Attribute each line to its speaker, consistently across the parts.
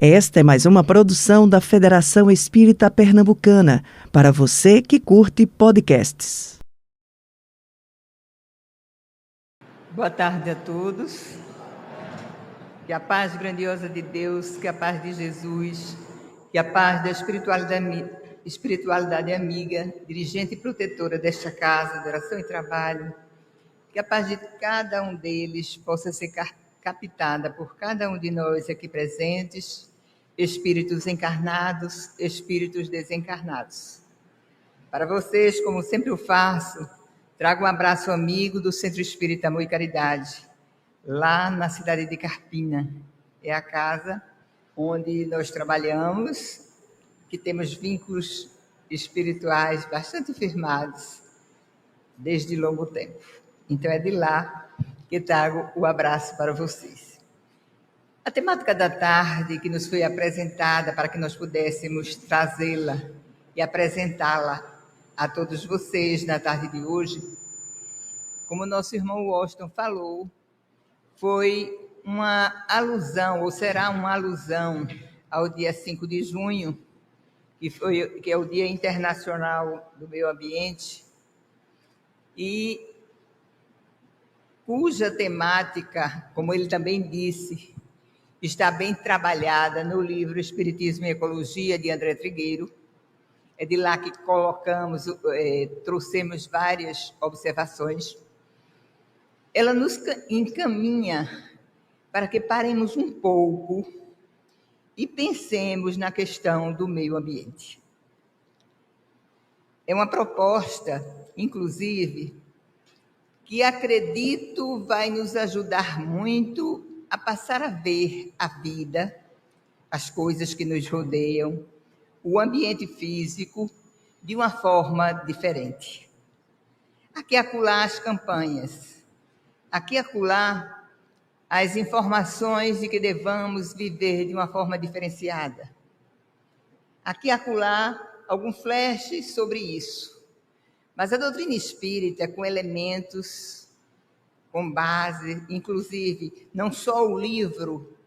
Speaker 1: Esta é mais uma produção da Federação Espírita Pernambucana, para você que curte podcasts.
Speaker 2: Boa tarde a todos. Que a paz grandiosa de Deus, que a paz de Jesus, que a paz da espiritualidade amiga, dirigente e protetora desta casa de oração e trabalho, que a paz de cada um deles possa ser captada por cada um de nós aqui presentes, espíritos encarnados, espíritos desencarnados. Para vocês, como sempre eu faço, trago um abraço amigo do Centro Espírita Amor e Caridade, lá na cidade de Carpina. É a casa onde nós trabalhamos, que temos vínculos espirituais bastante firmados desde longo tempo. Então é de lá que trago o abraço para vocês. A temática da tarde que nos foi apresentada para que nós pudéssemos trazê-la e apresentá-la a todos vocês na tarde de hoje, como nosso irmão Washington falou, foi uma alusão, ou será uma alusão, ao dia 5 de junho, que é o Dia Internacional do Meio Ambiente, e cuja temática, como ele também disse, está bem trabalhada no livro Espiritismo e Ecologia, de André Trigueiro. É de lá que trouxemos várias observações. Ela nos encaminha para que paremos um pouco e pensemos na questão do meio ambiente. É uma proposta, inclusive, que acredito vai nos ajudar muito a passar a ver a vida, as coisas que nos rodeiam, o ambiente físico, de uma forma diferente. Aqui e acolá as campanhas, aqui e acolá as informações de que devamos viver de uma forma diferenciada. Aqui e acolá algum flash sobre isso. Mas a doutrina espírita, com elementos, com base, inclusive, não só o livro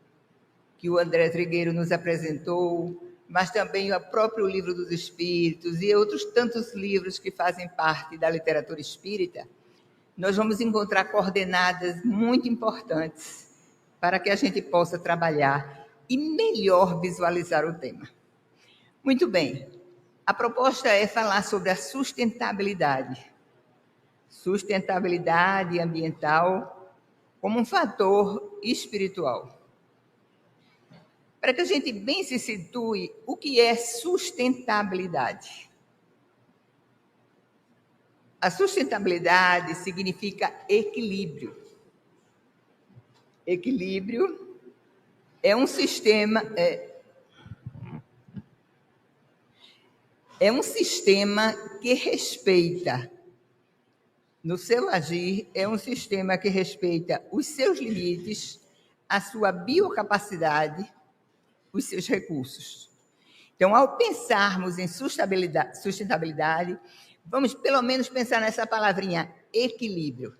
Speaker 2: que o André Trigueiro nos apresentou, mas também o próprio Livro dos Espíritos e outros tantos livros que fazem parte da literatura espírita, nós vamos encontrar coordenadas muito importantes para que a gente possa trabalhar e melhor visualizar o tema. Muito bem, a proposta é falar sobre a sustentabilidade ambiental como um fator espiritual. Para que a gente bem se situe, o que é sustentabilidade? A sustentabilidade significa equilíbrio. Equilíbrio é um sistema que respeita, no seu agir, é um sistema que respeita os seus limites, a sua biocapacidade, os seus recursos. Então, ao pensarmos em sustentabilidade, vamos pelo menos pensar nessa palavrinha, equilíbrio.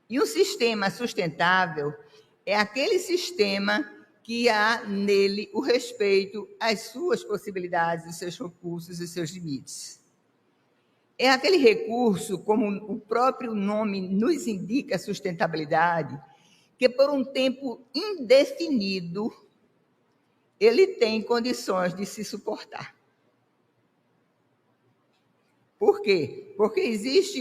Speaker 2: E um sistema sustentável é aquele sistema que há nele o respeito às suas possibilidades, os seus recursos e os seus limites. É aquele recurso, como o próprio nome nos indica, sustentabilidade, que por um tempo indefinido ele tem condições de se suportar. Por quê? Porque existe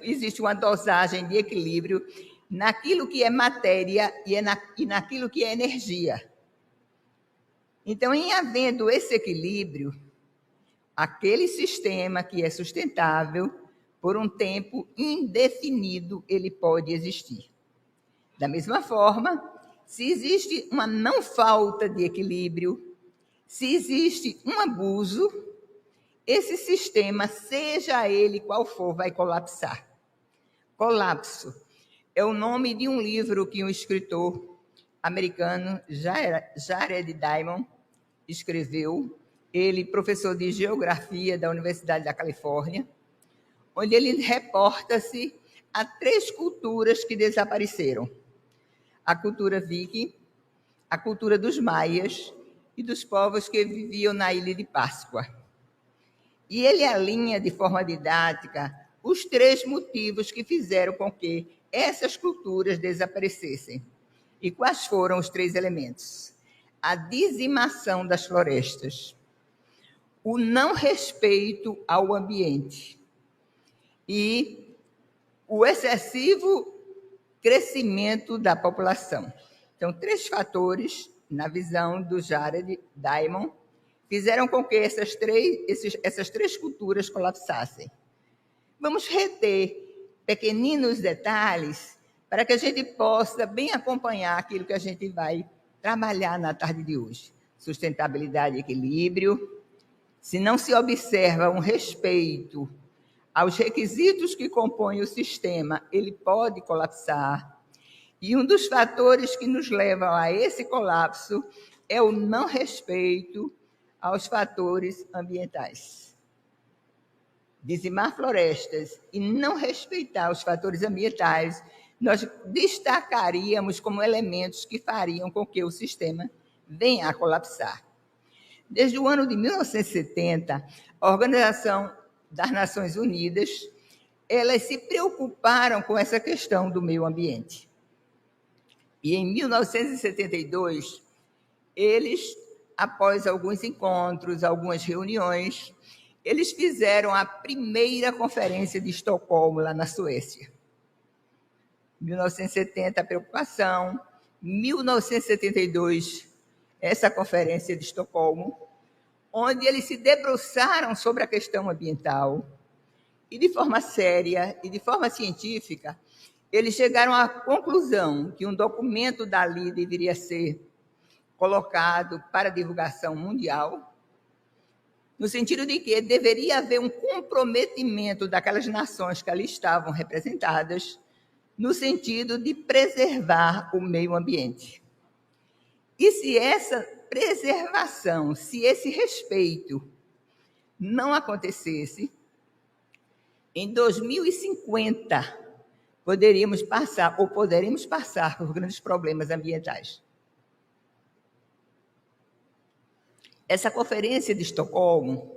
Speaker 2: existe uma dosagem de equilíbrio naquilo que é matéria e naquilo que é energia. Então, em havendo esse equilíbrio, aquele sistema que é sustentável, por um tempo indefinido, ele pode existir. Da mesma forma, se existe uma não falta de equilíbrio, se existe um abuso, esse sistema, seja ele qual for, vai colapsar. Colapso é o nome de um livro que um escritor americano, Jared Diamond, escreveu. Ele, professor de geografia da Universidade da Califórnia, onde ele reporta-se a 3 culturas que desapareceram. A cultura viking, a cultura dos maias e dos povos que viviam na Ilha de Páscoa. E ele alinha de forma didática os 3 motivos que fizeram com que essas culturas desaparecessem. E quais foram os 3 elementos? A dizimação das florestas, o não respeito ao ambiente e o excessivo crescimento da população. Então, 3 fatores, na visão do Jared Diamond, fizeram com que essas três culturas colapsassem. Vamos reter pequeninos detalhes para que a gente possa bem acompanhar aquilo que a gente vai trabalhar na tarde de hoje. Sustentabilidade e equilíbrio. Se não se observa um respeito aos requisitos que compõem o sistema, ele pode colapsar. E um dos fatores que nos levam a esse colapso é o não respeito aos fatores ambientais. Dizimar florestas e não respeitar os fatores ambientais, nós destacaríamos como elementos que fariam com que o sistema venha a colapsar. Desde o ano de 1970, a Organização das Nações Unidas, elas se preocuparam com essa questão do meio ambiente. E em 1972, eles, após alguns encontros, algumas reuniões, eles fizeram a primeira conferência de Estocolmo, lá na Suécia. 1970, a preocupação. 1972, essa conferência de Estocolmo, onde eles se debruçaram sobre a questão ambiental e, de forma séria e de forma científica, eles chegaram à conclusão que um documento dali deveria ser colocado para divulgação mundial, no sentido de que deveria haver um comprometimento daquelas nações que ali estavam representadas, no sentido de preservar o meio ambiente. E se essa preservação, se esse respeito não acontecesse, em 2050 poderemos passar por grandes problemas ambientais. Essa conferência de Estocolmo,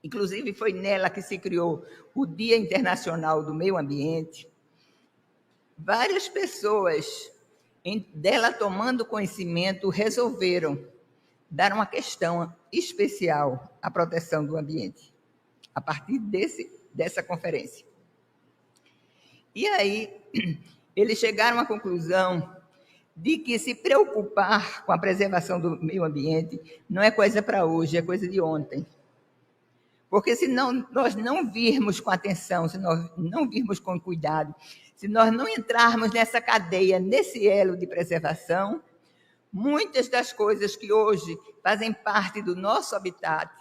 Speaker 2: inclusive foi nela que se criou o Dia Internacional do Meio Ambiente. Várias pessoas dela tomando conhecimento resolveram dar uma questão especial à proteção do ambiente, a partir dessa conferência. E aí, eles chegaram à conclusão de que se preocupar com a preservação do meio ambiente não é coisa para hoje, é coisa de ontem. Porque se nós não virmos com atenção, se nós não virmos com cuidado, se nós não entrarmos nessa cadeia, nesse elo de preservação, muitas das coisas que hoje fazem parte do nosso habitat,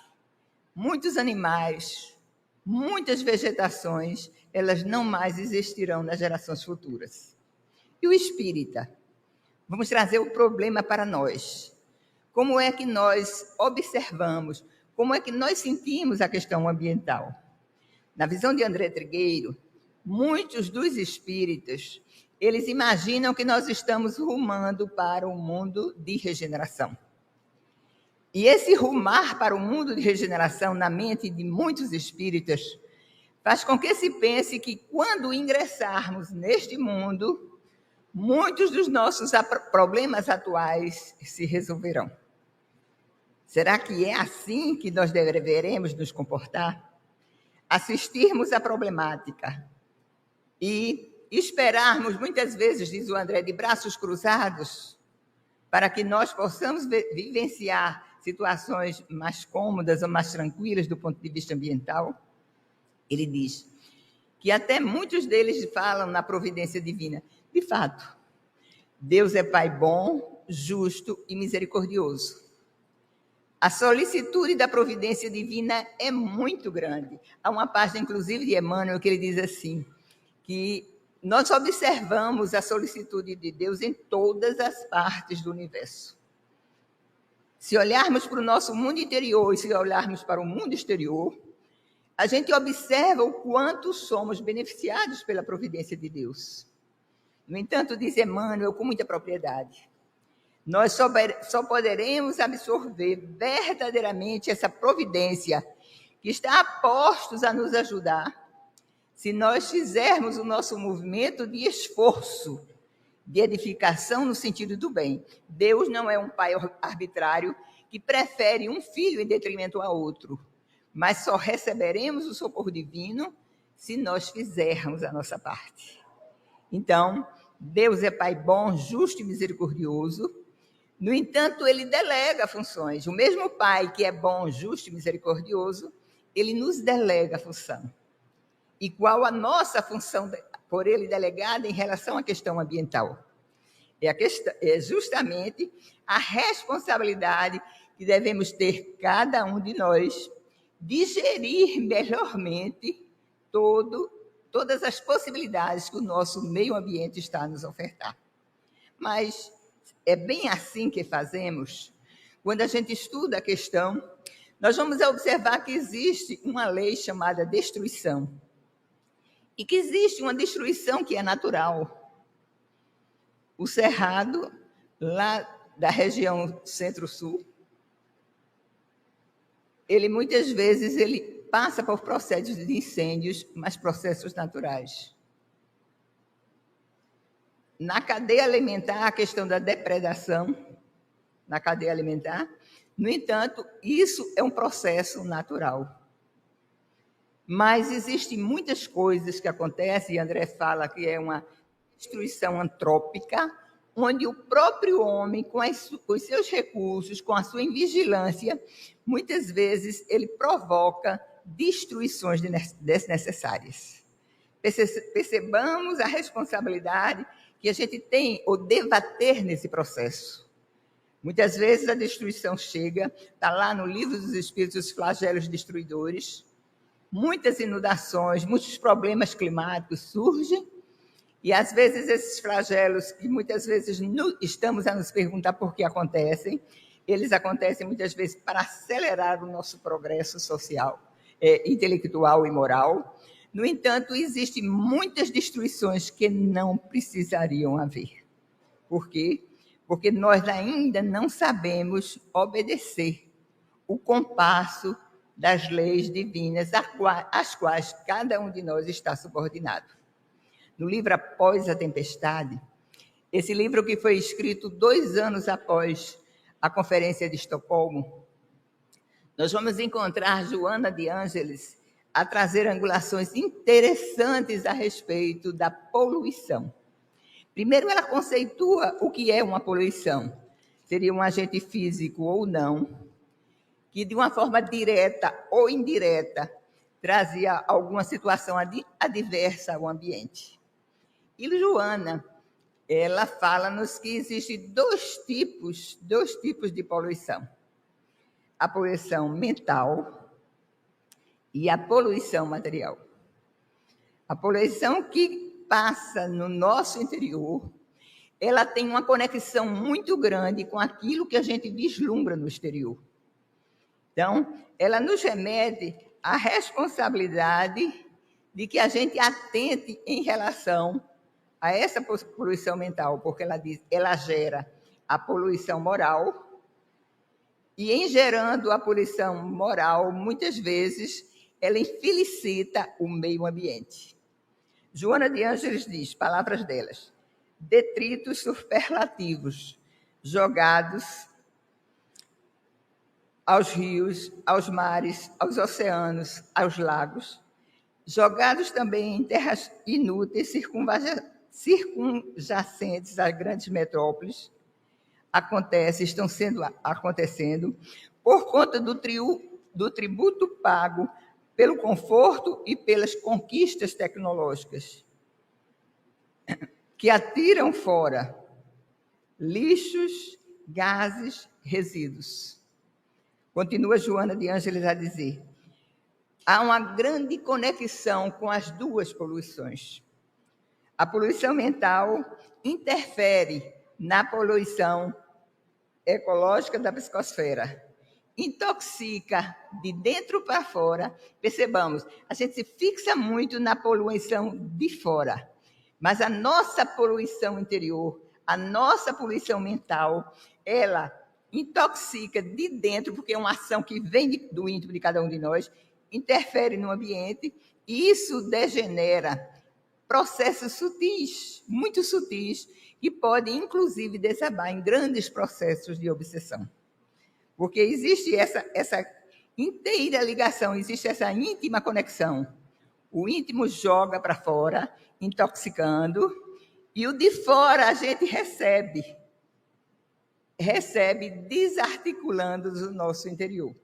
Speaker 2: muitos animais, muitas vegetações, elas não mais existirão nas gerações futuras. E o espírita? Vamos trazer o problema para nós. Como é que nós observamos, como é que nós sentimos a questão ambiental? Na visão de André Trigueiro, muitos dos espíritas, eles imaginam que nós estamos rumando para um mundo de regeneração. E esse rumar para o mundo de regeneração na mente de muitos espíritas faz com que se pense que quando ingressarmos neste mundo, muitos dos nossos problemas atuais se resolverão. Será que é assim que nós deveremos nos comportar? Assistirmos à problemática e esperarmos, muitas vezes, diz o André, de braços cruzados, para que nós possamos vivenciar situações mais cômodas ou mais tranquilas do ponto de vista ambiental? Ele diz que até muitos deles falam na providência divina. De fato, Deus é Pai bom, justo e misericordioso. A solicitude da providência divina é muito grande. Há uma página, inclusive, de Emmanuel, que ele diz assim, que nós observamos a solicitude de Deus em todas as partes do universo. Se olharmos para o nosso mundo interior e se olharmos para o mundo exterior, a gente observa o quanto somos beneficiados pela providência de Deus. No entanto, diz Emmanuel com muita propriedade, Nós só poderemos absorver verdadeiramente essa providência que está a postos a nos ajudar se nós fizermos o nosso movimento de esforço, de edificação no sentido do bem. Deus não é um pai arbitrário que prefere um filho em detrimento a outro, mas só receberemos o socorro divino se nós fizermos a nossa parte. Então, Deus é Pai bom, justo e misericordioso. No entanto, ele delega funções. O mesmo Pai que é bom, justo e misericordioso, ele nos delega a função. E qual a nossa função por ele delegada em relação à questão ambiental? É justamente a responsabilidade que devemos ter cada um de nós de gerir melhormente todas as possibilidades que o nosso meio ambiente está a nos ofertar. Mas é bem assim que fazemos. Quando a gente estuda a questão, nós vamos observar que existe uma lei chamada destruição. E que existe uma destruição que é natural. O cerrado, lá da região centro-sul, ele muitas vezes passa por processos de incêndios, mas processos naturais. Na cadeia alimentar, a questão da depredação, na cadeia alimentar, no entanto, isso é um processo natural. Mas existem muitas coisas que acontecem, e André fala que é uma destruição antrópica, onde o próprio homem, com os seus recursos, com a sua invigilância, muitas vezes ele provoca destruições desnecessárias. Percebamos a responsabilidade que a gente tem ou deva ter nesse processo. Muitas vezes a destruição chega, está lá no livro dos Espíritos, os flagelos destruidores, muitas inundações, muitos problemas climáticos surgem, e às vezes esses flagelos, que muitas vezes estamos a nos perguntar por que acontecem, eles acontecem muitas vezes para acelerar o nosso progresso social, intelectual e moral. No entanto, existem muitas destruições que não precisariam haver. Por quê? Porque nós ainda não sabemos obedecer o compasso das leis divinas às quais cada um de nós está subordinado. No livro Após a Tempestade, esse livro que foi escrito 2 anos após a Conferência de Estocolmo, nós vamos encontrar Joana de Ângeles a trazer angulações interessantes a respeito da poluição. Primeiro, ela conceitua o que é uma poluição. Seria um agente físico ou não, que de uma forma direta ou indireta trazia alguma situação adversa ao ambiente. E Joana, ela fala-nos que existem dois tipos de poluição. A poluição mental e a poluição material. A poluição que passa no nosso interior, ela tem uma conexão muito grande com aquilo que a gente vislumbra no exterior. Então, ela nos remete à responsabilidade de que a gente atente em relação a essa poluição mental, porque ela diz, ela gera a poluição moral, e em gerando a poluição moral, muitas vezes, ela infelicita o meio ambiente. Joana de Ângeles diz, palavras delas, detritos superlativos jogados aos rios, aos mares, aos oceanos, aos lagos, jogados também em terras inúteis, circunjacentes às grandes metrópoles, estão acontecendo por conta do tributo pago pelo conforto e pelas conquistas tecnológicas, que atiram fora lixos, gases, resíduos. Continua Joana de Ângeles a dizer, há uma grande conexão com as duas poluições. A poluição mental interfere na poluição ecológica da psicosfera, intoxica de dentro para fora. Percebamos, a gente se fixa muito na poluição de fora, mas a nossa poluição interior, a nossa poluição mental, ela intoxica de dentro, porque é uma ação que vem do íntimo de cada um de nós, interfere no ambiente, e isso degenera processos sutis, muito sutis, que podem, inclusive, desabar em grandes processos de obsessão. Porque existe essa inteira ligação, existe essa íntima conexão. O íntimo joga para fora, intoxicando, e o de fora a gente recebe desarticulando o nosso interior.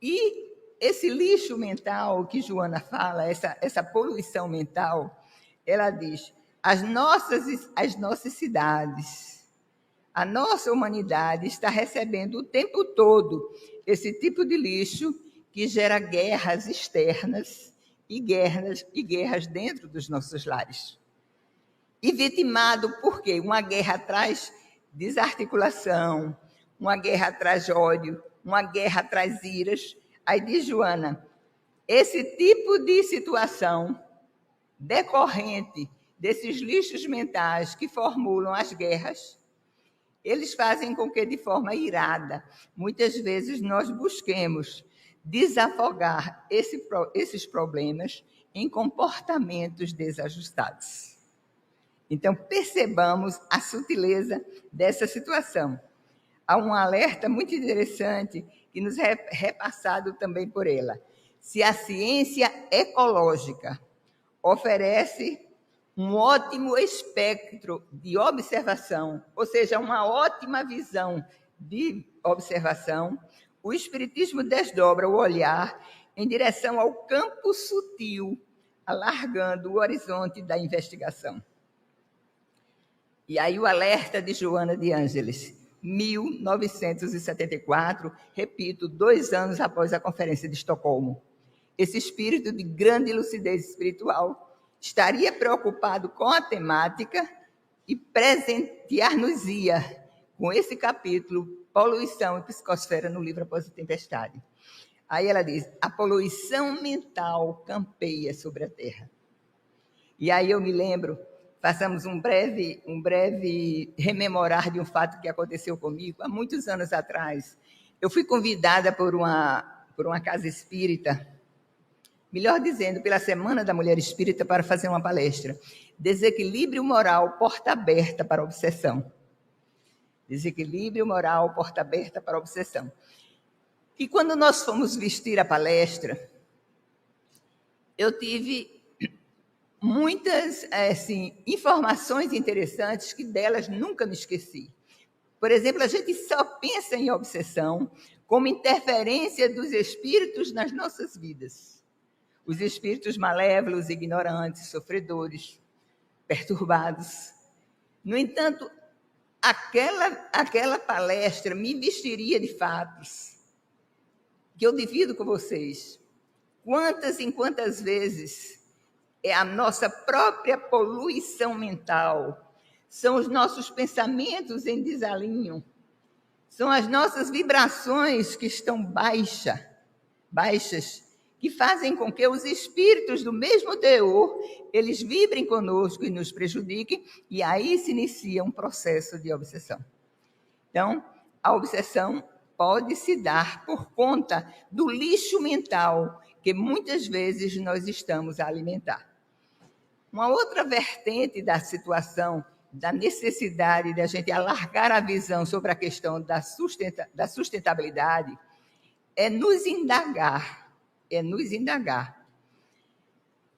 Speaker 2: E esse lixo mental que Joana fala, essa poluição mental, ela diz, as nossas cidades, a nossa humanidade está recebendo o tempo todo esse tipo de lixo que gera guerras externas e guerras dentro dos nossos lares. E vitimado por quê? Uma guerra traz desarticulação, uma guerra traz ódio, uma guerra traz iras. Aí diz Joana, esse tipo de situação decorrente desses lixos mentais que formulam as guerras, eles fazem com que, de forma irada, muitas vezes nós busquemos desafogar esses problemas em comportamentos desajustados. Então, percebamos a sutileza dessa situação. Há um alerta muito interessante que nos é repassado também por ela. Se a ciência ecológica oferece um ótimo espectro de observação, ou seja, uma ótima visão de observação, o Espiritismo desdobra o olhar em direção ao campo sutil, alargando o horizonte da investigação. E aí o alerta de Joana de Ângeles, 1974, repito, 2 anos após a Conferência de Estocolmo. Esse espírito de grande lucidez espiritual estaria preocupado com a temática e presentear-nos-ia com esse capítulo, Poluição e Psicosfera, no livro Após a Tempestade. Aí ela diz, a poluição mental campeia sobre a Terra. E aí eu me lembro, façamos um breve rememorar de um fato que aconteceu comigo há muitos anos atrás. Eu fui convidada por uma casa espírita, melhor dizendo, pela Semana da Mulher Espírita, para fazer uma palestra. Desequilíbrio moral, porta aberta para a obsessão. Desequilíbrio moral, porta aberta para a obsessão. E quando nós fomos vestir a palestra, eu tive muitas informações interessantes que delas nunca me esqueci. Por exemplo, a gente só pensa em obsessão como interferência dos espíritos nas nossas vidas. Os espíritos malévolos, ignorantes, sofredores, perturbados. No entanto, aquela palestra me vestiria de fatos que eu divido com vocês. Quantas e quantas vezes é a nossa própria poluição mental, são os nossos pensamentos em desalinho, são as nossas vibrações que estão baixas, que fazem com que os espíritos do mesmo teor, eles vibrem conosco e nos prejudiquem, e aí se inicia um processo de obsessão. Então, a obsessão pode se dar por conta do lixo mental que muitas vezes nós estamos a alimentar. Uma outra vertente da situação, da necessidade de a gente alargar a visão sobre a questão da sustentabilidade, é nos indagar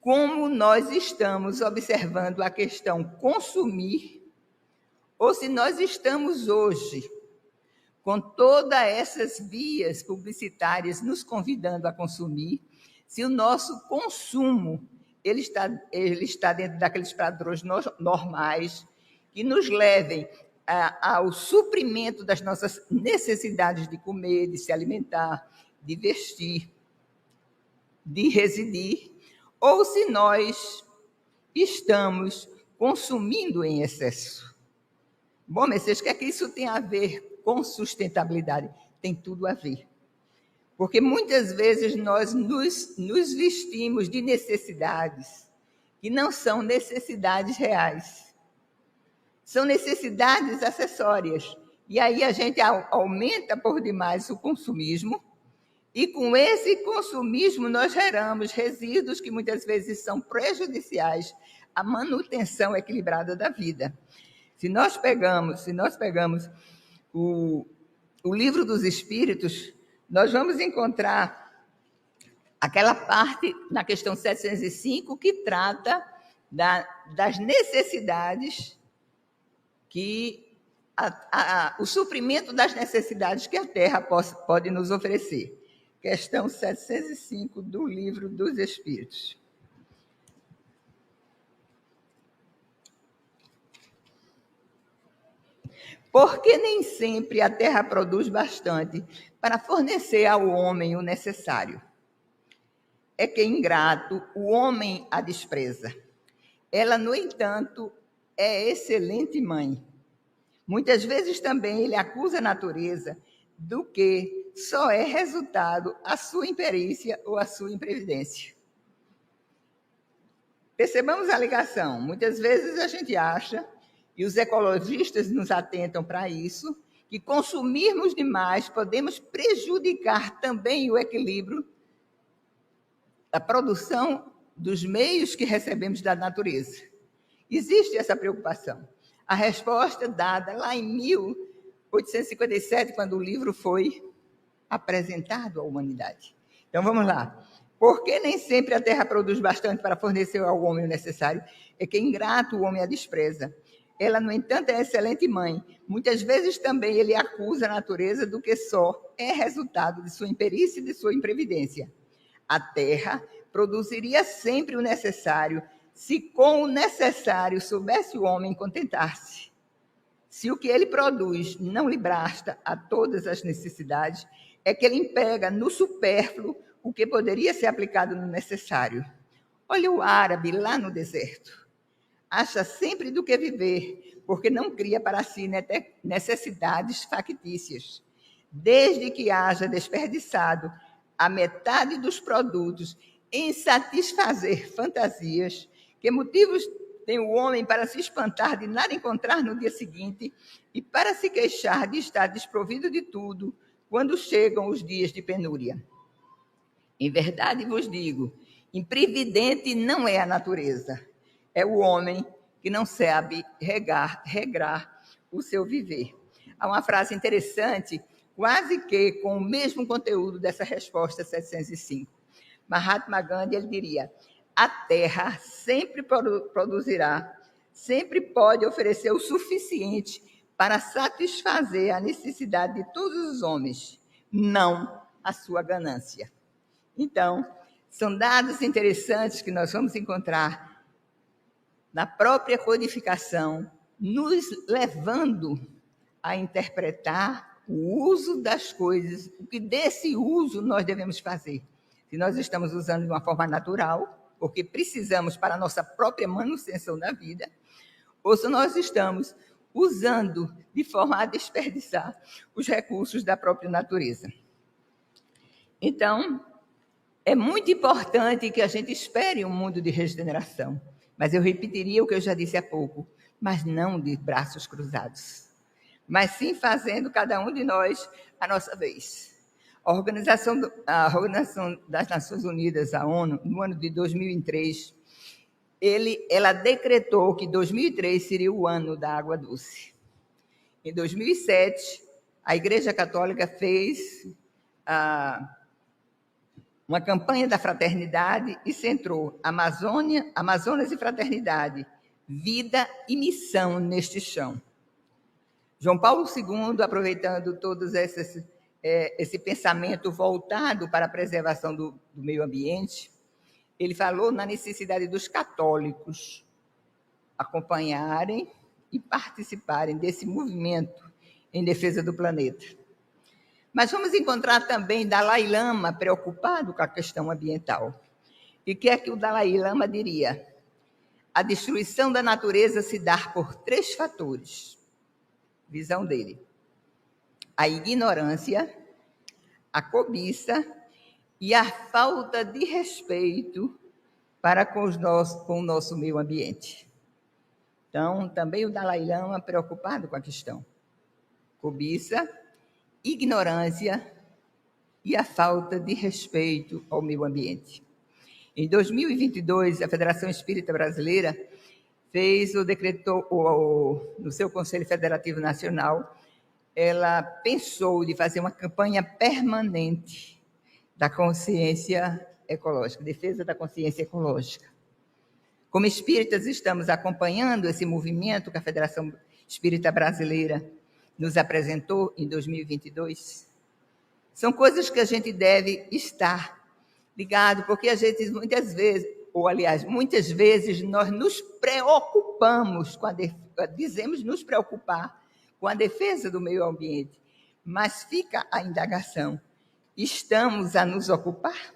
Speaker 2: como nós estamos observando a questão consumir, ou se nós estamos hoje, com todas essas vias publicitárias nos convidando a consumir, se o nosso consumo ele está dentro daqueles padrões normais que nos levem ao suprimento das nossas necessidades de comer, de se alimentar, de vestir, de residir, ou se nós estamos consumindo em excesso. Bom, Messias, o que é que isso tem a ver com sustentabilidade? Tem tudo a ver. Porque muitas vezes nós nos vestimos de necessidades que não são necessidades reais. São necessidades acessórias E aí a gente aumenta por demais o consumismo, e com esse consumismo nós geramos resíduos que muitas vezes são prejudiciais à manutenção equilibrada da vida. Se nós pegamos o Livro dos Espíritos, nós vamos encontrar aquela parte na questão 705 que trata das necessidades o suprimento das necessidades que a Terra pode nos oferecer. Questão 705 do Livro dos Espíritos. Porque nem sempre a terra produz bastante para fornecer ao homem o necessário. É que ingrato o homem a despreza. Ela, no entanto, é excelente mãe. Muitas vezes também ele acusa a natureza do que só é resultado a sua imperícia ou a sua imprevidência. Percebamos a ligação. Muitas vezes a gente acha, e os ecologistas nos atentam para isso, que consumirmos demais podemos prejudicar também o equilíbrio da produção dos meios que recebemos da natureza. Existe essa preocupação. A resposta dada lá em 1857, quando o livro foi apresentado à humanidade. Então, vamos lá. Porque nem sempre a terra produz bastante para fornecer ao homem o necessário, é que ingrato o homem a despreza. Ela, no entanto, é excelente mãe. Muitas vezes também ele acusa a natureza do que só é resultado de sua imperícia e de sua imprevidência. A terra produziria sempre o necessário, se com o necessário soubesse o homem contentar-se. Se o que ele produz não lhe basta a todas as necessidades, é que ele emprega no supérfluo o que poderia ser aplicado no necessário. Olha o árabe lá no deserto. Acha sempre do que viver, porque não cria para si necessidades factícias. Desde que haja desperdiçado a metade dos produtos em satisfazer fantasias, que motivos tem o homem para se espantar de nada encontrar no dia seguinte e para se queixar de estar desprovido de tudo quando chegam os dias de penúria. Em verdade vos digo, imprevidente não é a natureza, é o homem que não sabe regrar o seu viver. Há uma frase interessante, quase que com o mesmo conteúdo dessa resposta 705. Mahatma Gandhi, ele diria: a terra sempre produzirá, sempre pode oferecer o suficiente para satisfazer a necessidade de todos os homens, não a sua ganância. Então, são dados interessantes que nós vamos encontrar na própria codificação, nos levando a interpretar o uso das coisas, o que desse uso nós devemos fazer. Se nós estamos usando de uma forma natural, porque precisamos para a nossa própria manutenção da vida, ou se nós estamos usando de forma a desperdiçar os recursos da própria natureza. Então, é muito importante que a gente espere um mundo de regeneração, mas eu repetiria o que eu já disse há pouco, mas não de braços cruzados, mas sim fazendo cada um de nós a nossa vez. A Organização das Nações Unidas, a ONU, no ano de 2003, ela decretou que 2003 seria o ano da água doce. Em 2007, a Igreja Católica fez uma campanha da fraternidade e centrou Amazonas e fraternidade, vida e missão neste chão. João Paulo II, aproveitando todos esse pensamento voltado para a preservação do meio ambiente, ele falou na necessidade dos católicos acompanharem e participarem desse movimento em defesa do planeta. Mas vamos encontrar também Dalai Lama preocupado com a questão ambiental. E o que é que o Dalai Lama diria? A destruição da natureza se dá por 3 fatores. Visão dele: a ignorância, a cobiça e a falta de respeito para com o nosso meio ambiente. Então, também o Dalai Lama preocupado com a questão. cobiça, ignorância e a falta de respeito ao meio ambiente. Em 2022, a Federação Espírita Brasileira decretou no seu Conselho Federativo Nacional, ela pensou de fazer uma campanha permanente da consciência ecológica, defesa da consciência ecológica. Como espíritas, estamos acompanhando esse movimento que a Federação Espírita Brasileira nos apresentou em 2022. São coisas que a gente deve estar ligado, porque a gente muitas vezes nós nos preocupamos dizemos nos preocupar com a defesa do meio ambiente, mas fica a indagação: estamos a nos ocupar?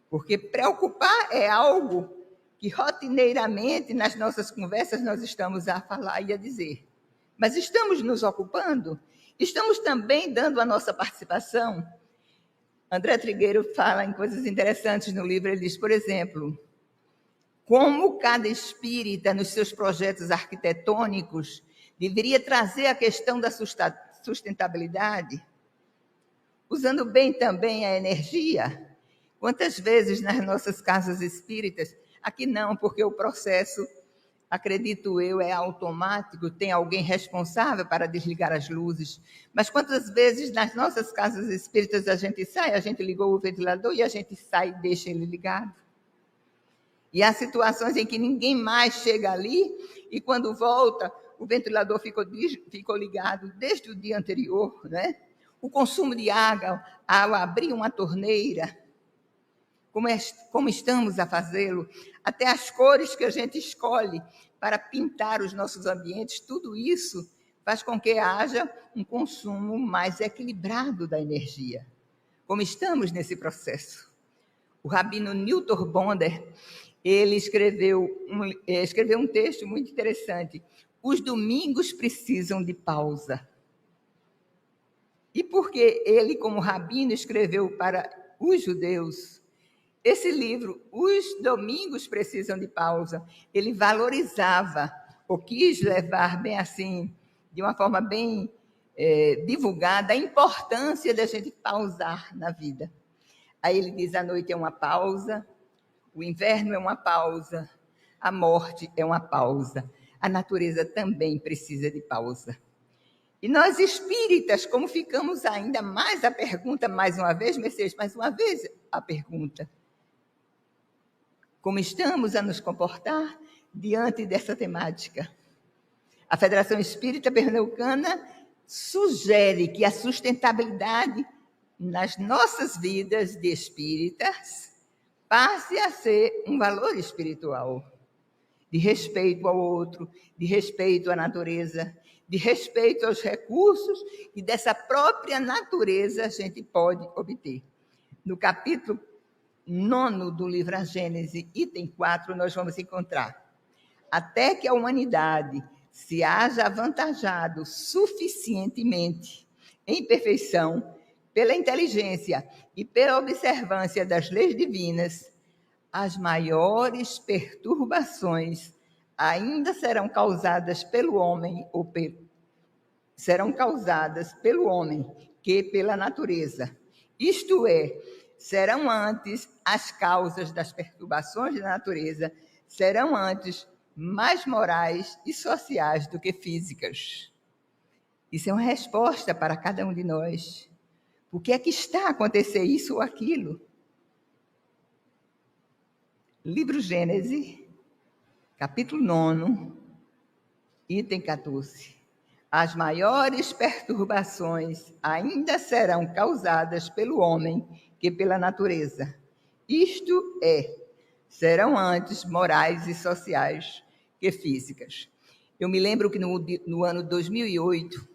Speaker 2: Porque preocupar é algo que rotineiramente nas nossas conversas nós estamos a falar e a dizer. Mas estamos nos ocupando? Estamos também dando a nossa participação? André Trigueiro fala em coisas interessantes no livro. Ele diz, por exemplo, como cada espírita, nos seus projetos arquitetônicos, deveria trazer a questão da sustentabilidade, usando bem também a energia. Quantas vezes nas nossas casas espíritas, aqui não, porque o processo, acredito eu, é automático, tem alguém responsável para desligar as luzes, mas quantas vezes nas nossas casas espíritas a gente sai, a gente ligou o ventilador e a gente sai e deixa ele ligado. E há situações em que ninguém mais chega ali e quando volta, o ventilador ficou ligado desde o dia anterior, né? O consumo de água, ao abrir uma torneira, como estamos a fazê-lo, até as cores que a gente escolhe para pintar os nossos ambientes, tudo isso faz com que haja um consumo mais equilibrado da energia. Como estamos nesse processo? O rabino Newton Bonder, ele escreveu um texto muito interessante. Os domingos precisam de pausa. E porque ele, como rabino, escreveu para os judeus esse livro, Os Domingos Precisam de Pausa, ele valorizava, ou quis levar bem assim, de uma forma bem divulgada, a importância da gente pausar na vida. Aí ele diz, a noite é uma pausa, o inverno é uma pausa, a morte é uma pausa, a natureza também precisa de pausa. E nós espíritas, como ficamos ainda mais a pergunta, mais uma vez, Mercedes, mais uma vez a pergunta, como estamos a nos comportar diante dessa temática? A Federação Espírita Pernambucana sugere que a sustentabilidade nas nossas vidas de espíritas passe a ser um valor espiritual, de respeito ao outro, de respeito à natureza, de respeito aos recursos que dessa própria natureza a gente pode obter. No capítulo 9 do livro A Gênese, item 4, nós vamos encontrar: até que a humanidade se haja avantajado suficientemente em perfeição pela inteligência e pela observância das leis divinas, as maiores perturbações ainda serão causadas pelo homem serão causadas pelo homem que pela natureza. Isto é, serão antes as causas das perturbações da natureza, serão antes mais morais e sociais do que físicas. Isso é uma resposta para cada um de nós. Por que é que está a acontecer isso ou aquilo? Livro Gênese, capítulo 9, item 14. As maiores perturbações ainda serão causadas pelo homem que pela natureza. Isto é, serão antes morais e sociais que físicas. Eu me lembro que no ano 2008,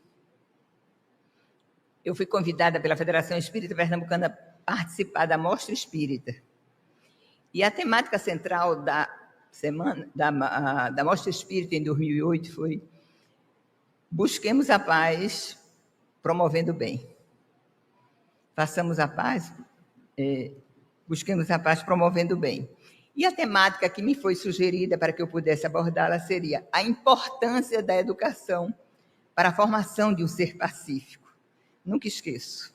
Speaker 2: eu fui convidada pela Federação Espírita Pernambucana a participar da Mostra Espírita. E a temática central da Mostra Espírita em 2008 foi: busquemos a paz, promovendo o bem. Façamos a paz, busquemos a paz, promovendo o bem. E a temática que me foi sugerida para que eu pudesse abordá-la seria a importância da educação para a formação de um ser pacífico. Nunca esqueço.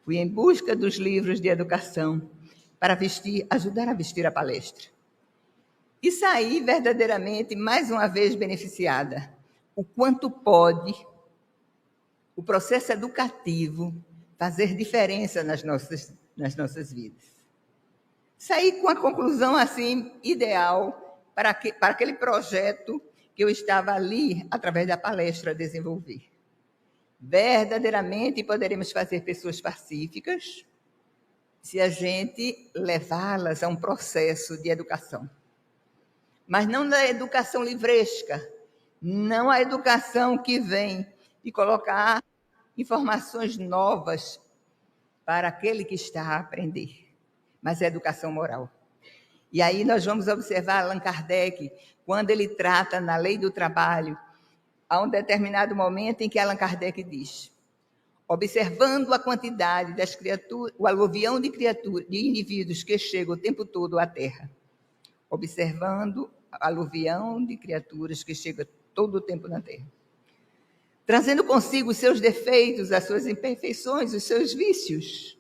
Speaker 2: Fui em busca dos livros de educação para ajudar a vestir a palestra. E saí verdadeiramente, mais uma vez, beneficiada. O quanto pode o processo educativo fazer diferença nas nossas vidas. Saí com a conclusão assim ideal para aquele projeto que eu estava ali, através da palestra, a desenvolver. Verdadeiramente poderemos fazer pessoas pacíficas se a gente levá-las a um processo de educação. Mas não da educação livresca, não a educação que vem de colocar informações novas para aquele que está a aprender, mas é educação moral. E aí nós vamos observar Allan Kardec, quando ele trata na lei do trabalho, há um determinado momento em que Allan Kardec diz: observando a quantidade das criaturas, o aluvião de indivíduos que chegam o tempo todo à Terra, observando o aluvião de criaturas que chegam todo o tempo na Terra, trazendo consigo os seus defeitos, as suas imperfeições, os seus vícios.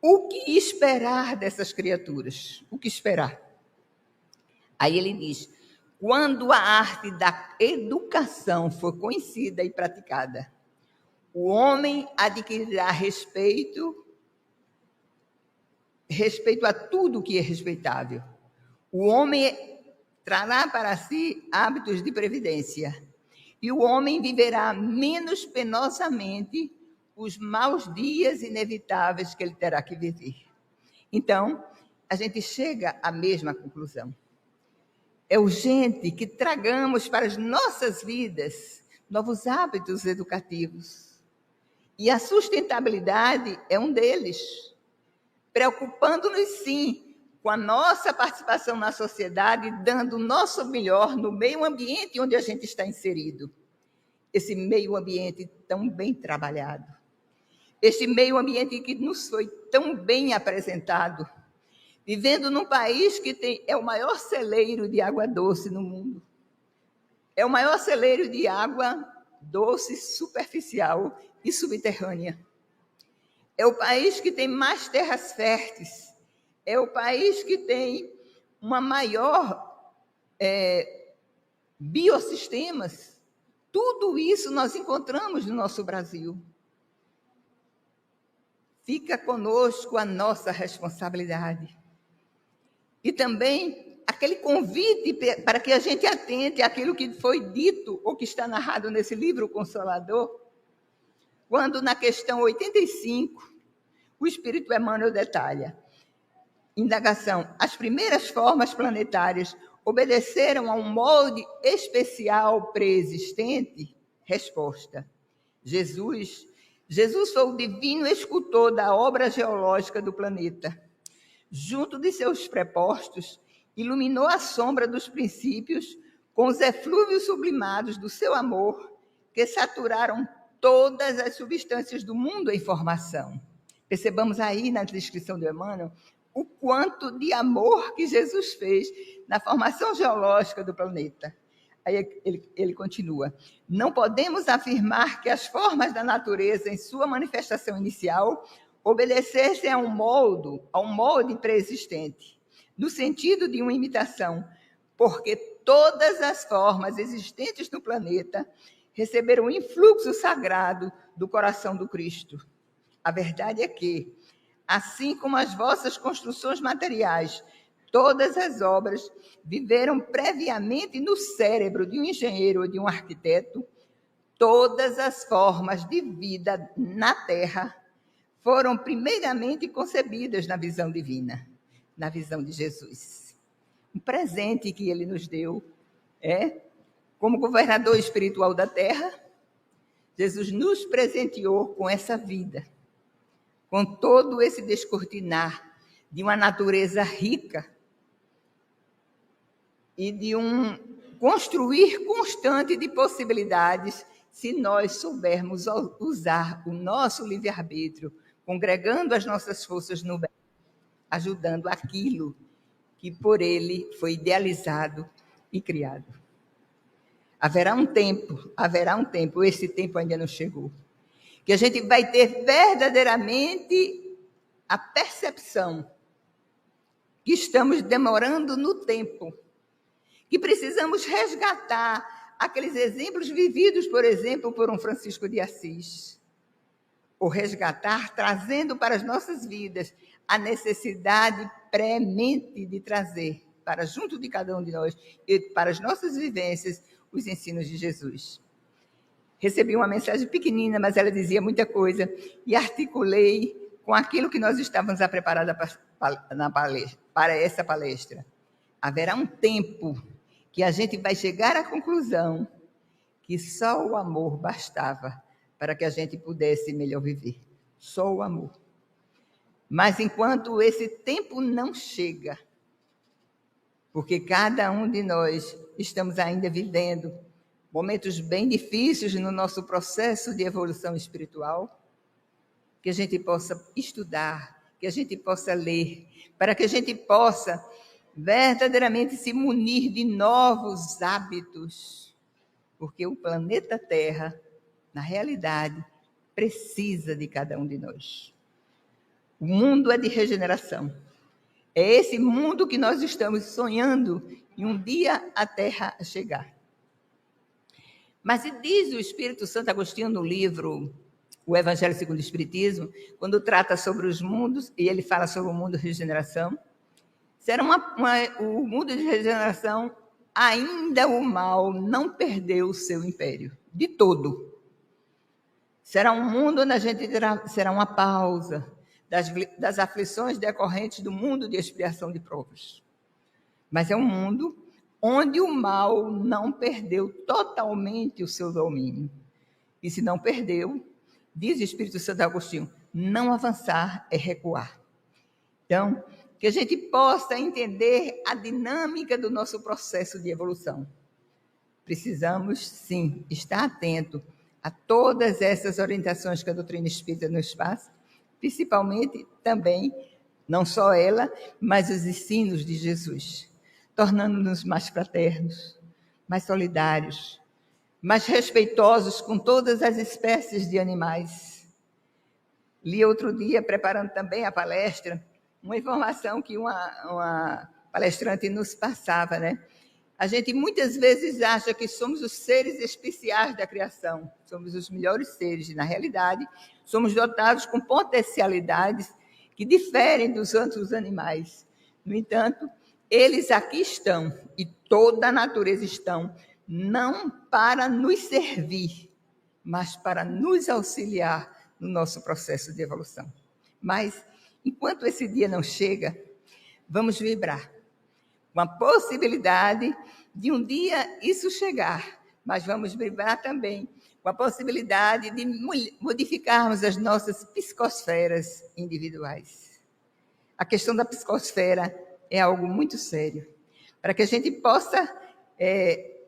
Speaker 2: O que esperar dessas criaturas? O que esperar? Aí ele diz: quando a arte da educação for conhecida e praticada, o homem adquirirá respeito a tudo que é respeitável. O homem trará para si hábitos de previdência. E o homem viverá menos penosamente os maus dias inevitáveis que ele terá que viver. Então, a gente chega à mesma conclusão. É urgente que tragamos para as nossas vidas novos hábitos educativos. E a sustentabilidade é um deles. Preocupando-nos, sim, com a nossa participação na sociedade, dando o nosso melhor no meio ambiente onde a gente está inserido. Esse meio ambiente tão bem trabalhado. Esse meio ambiente que nos foi tão bem apresentado. Vivendo num país que é o maior celeiro de água doce no mundo. É o maior celeiro de água doce, superficial e subterrânea. É o país que tem mais terras férteis. É o país que tem uma maior biossistemas. Tudo isso nós encontramos no nosso Brasil. Fica conosco a nossa responsabilidade. E também aquele convite para que a gente atente àquilo que foi dito ou que está narrado nesse livro Consolador, quando na questão 85, o Espírito Emmanuel detalha: indagação, as primeiras formas planetárias obedeceram a um molde especial pré-existente? Resposta: Jesus foi o divino escultor da obra geológica do planeta. Junto de seus prepostos, iluminou a sombra dos princípios com os eflúvios sublimados do seu amor, que saturaram todas as substâncias do mundo em formação. Percebamos aí na descrição do Emmanuel o quanto de amor que Jesus fez na formação geológica do planeta. Aí ele continua: não podemos afirmar que as formas da natureza, em sua manifestação inicial, obedecessem a um molde pré-existente, no sentido de uma imitação, porque todas as formas existentes no planeta receberam um influxo sagrado do coração do Cristo. A verdade é que, assim como as vossas construções materiais, todas as obras viveram previamente no cérebro de um engenheiro ou de um arquiteto, todas as formas de vida na Terra foram primeiramente concebidas na visão divina, na visão de Jesus. Um presente que ele nos deu, como governador espiritual da Terra, Jesus nos presenteou com essa vida, com todo esse descortinar de uma natureza rica e de um construir constante de possibilidades, se nós soubermos usar o nosso livre-arbítrio, congregando as nossas forças no bem, ajudando aquilo que por ele foi idealizado e criado. Haverá um tempo, esse tempo ainda não chegou, que a gente vai ter verdadeiramente a percepção que estamos demorando no tempo, que precisamos resgatar aqueles exemplos vividos, por exemplo, por um Francisco de Assis, ou resgatar, trazendo para as nossas vidas a necessidade premente de trazer para junto de cada um de nós e para as nossas vivências os ensinos de Jesus. Recebi uma mensagem pequenina, mas ela dizia muita coisa, e articulei com aquilo que nós estávamos a preparar para essa palestra. Haverá um tempo que a gente vai chegar à conclusão que só o amor bastava para que a gente pudesse melhor viver. Só o amor. Mas enquanto esse tempo não chega, porque cada um de nós estamos ainda vivendo momentos bem difíceis no nosso processo de evolução espiritual, que a gente possa estudar, que a gente possa ler, para que a gente possa verdadeiramente se munir de novos hábitos, porque o planeta Terra, na realidade, precisa de cada um de nós. O mundo é de regeneração. É esse mundo que nós estamos sonhando em um dia a Terra chegar. Mas diz o Espírito Santo Agostinho no livro O Evangelho segundo o Espiritismo, quando trata sobre os mundos, e ele fala sobre o mundo de regeneração, será o mundo de regeneração, ainda o mal não perdeu o seu império, de todo. Será um mundo onde a gente será uma pausa das aflições decorrentes do mundo de expiação de provas. Mas é um mundo onde o mal não perdeu totalmente o seu domínio. E se não perdeu, diz o Espírito Santo Agostinho, não avançar é recuar. Então, que a gente possa entender a dinâmica do nosso processo de evolução. Precisamos, sim, estar atento a todas essas orientações que a doutrina espírita nos passa, principalmente também, não só ela, mas os ensinos de Jesus, tornando-nos mais fraternos, mais solidários, mais respeitosos com todas as espécies de animais. Li outro dia, preparando também a palestra, uma informação que uma palestrante nos passava, né? A gente muitas vezes acha que somos os seres especiais da criação, somos os melhores seres, e na realidade somos dotados com potencialidades que diferem dos outros animais. No entanto, eles aqui estão, e toda a natureza estão, não para nos servir, mas para nos auxiliar no nosso processo de evolução. Mas, enquanto esse dia não chega, vamos vibrar com a possibilidade de um dia isso chegar, mas vamos vibrar também com a possibilidade de modificarmos as nossas psicosferas individuais. A questão da psicosfera é algo muito sério, para que a gente possa,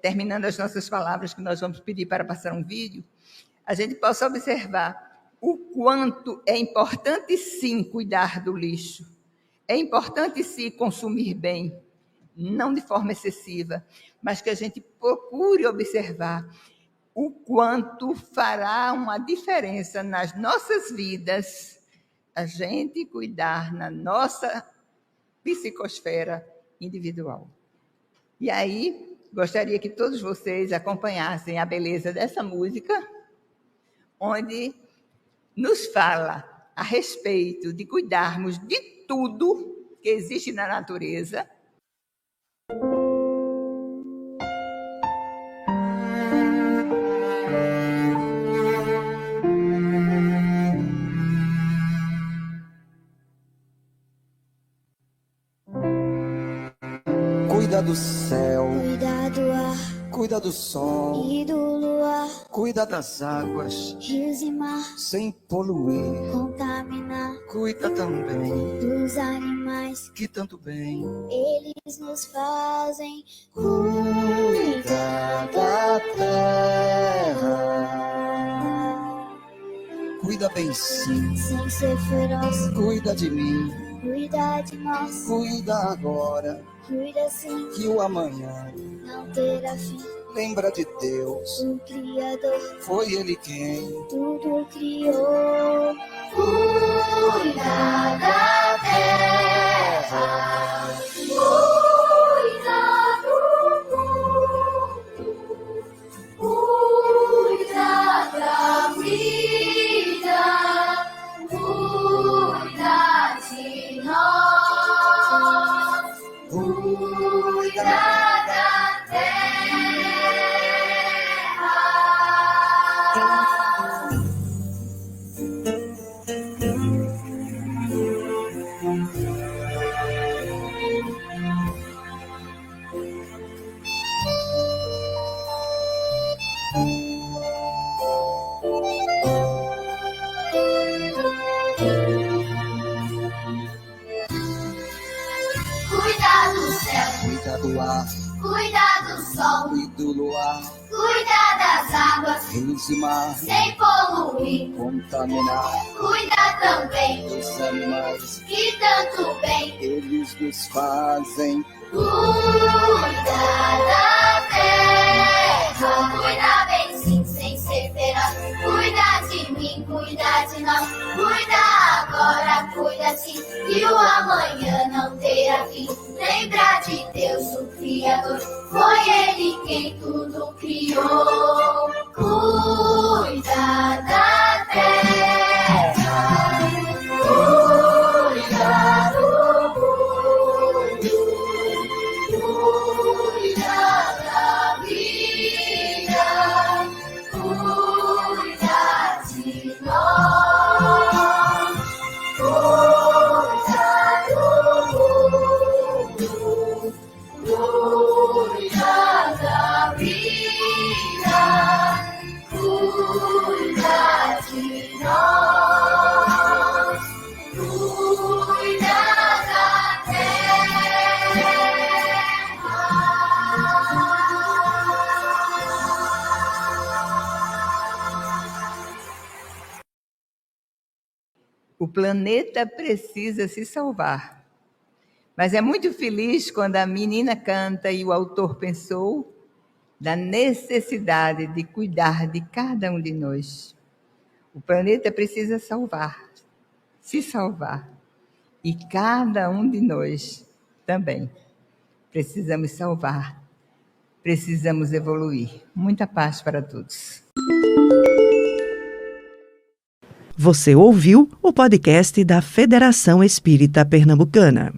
Speaker 2: terminando as nossas palavras, que nós vamos pedir para passar um vídeo, a gente possa observar o quanto é importante, sim, cuidar do lixo. É importante, sim, consumir bem, não de forma excessiva, mas que a gente procure observar o quanto fará uma diferença nas nossas vidas a gente cuidar na nossa psicosfera individual. E aí, gostaria que todos vocês acompanhassem a beleza dessa música, onde nos fala a respeito de cuidarmos de tudo que existe na natureza.
Speaker 3: Cuida do céu,
Speaker 4: cuida do ar,
Speaker 3: cuida do sol
Speaker 4: e do luar,
Speaker 3: cuida das águas,
Speaker 4: rios e mar,
Speaker 3: sem poluir,
Speaker 4: contaminar,
Speaker 3: cuida também
Speaker 4: dos animais
Speaker 3: que tanto bem
Speaker 4: eles nos fazem.
Speaker 3: cuida da terra. Cuida bem sim,
Speaker 4: Sem ser feroz,
Speaker 3: cuida de mim,
Speaker 4: cuida de nós,
Speaker 3: cuida agora,
Speaker 4: cuida sim,
Speaker 3: que o amanhã
Speaker 4: não terá fim.
Speaker 3: Lembra de Deus,
Speaker 4: o Criador,
Speaker 3: foi Ele quem
Speaker 4: tudo criou.
Speaker 5: Cuida da terra, cuida do mundo, cuida da vida, cuida de nós, cuida da terra. Cuida do céu,
Speaker 3: cuida do ar
Speaker 5: cuida do sol,
Speaker 3: e do luar,
Speaker 5: cuida das águas,
Speaker 3: rios e mar,
Speaker 5: sem poluir.
Speaker 3: contaminar
Speaker 5: Cuida também
Speaker 3: os animais,
Speaker 5: que tanto bem.
Speaker 3: eles nos fazem.
Speaker 5: Cuida da terra, cuida bem sim, sem ser feroz. Cuida de mim, cuida de nós. Cuida agora, cuida sim, que o amanhã não terá fim. Lembra de Deus, o Criador, foi Ele quem tudo criou. Cuida da terra, cuida do mundo, cuida da vida, cuida de nós, cuida do mundo, cuida da vida, cuida de nós, cuida da terra.
Speaker 2: O planeta precisa se salvar. Mas é muito feliz quando a menina canta e o autor pensou da necessidade de cuidar de cada um de nós. O planeta precisa se salvar. E cada um de nós também precisamos salvar. Precisamos evoluir. Muita paz para todos.
Speaker 1: Você ouviu o podcast da Federação Espírita Pernambucana.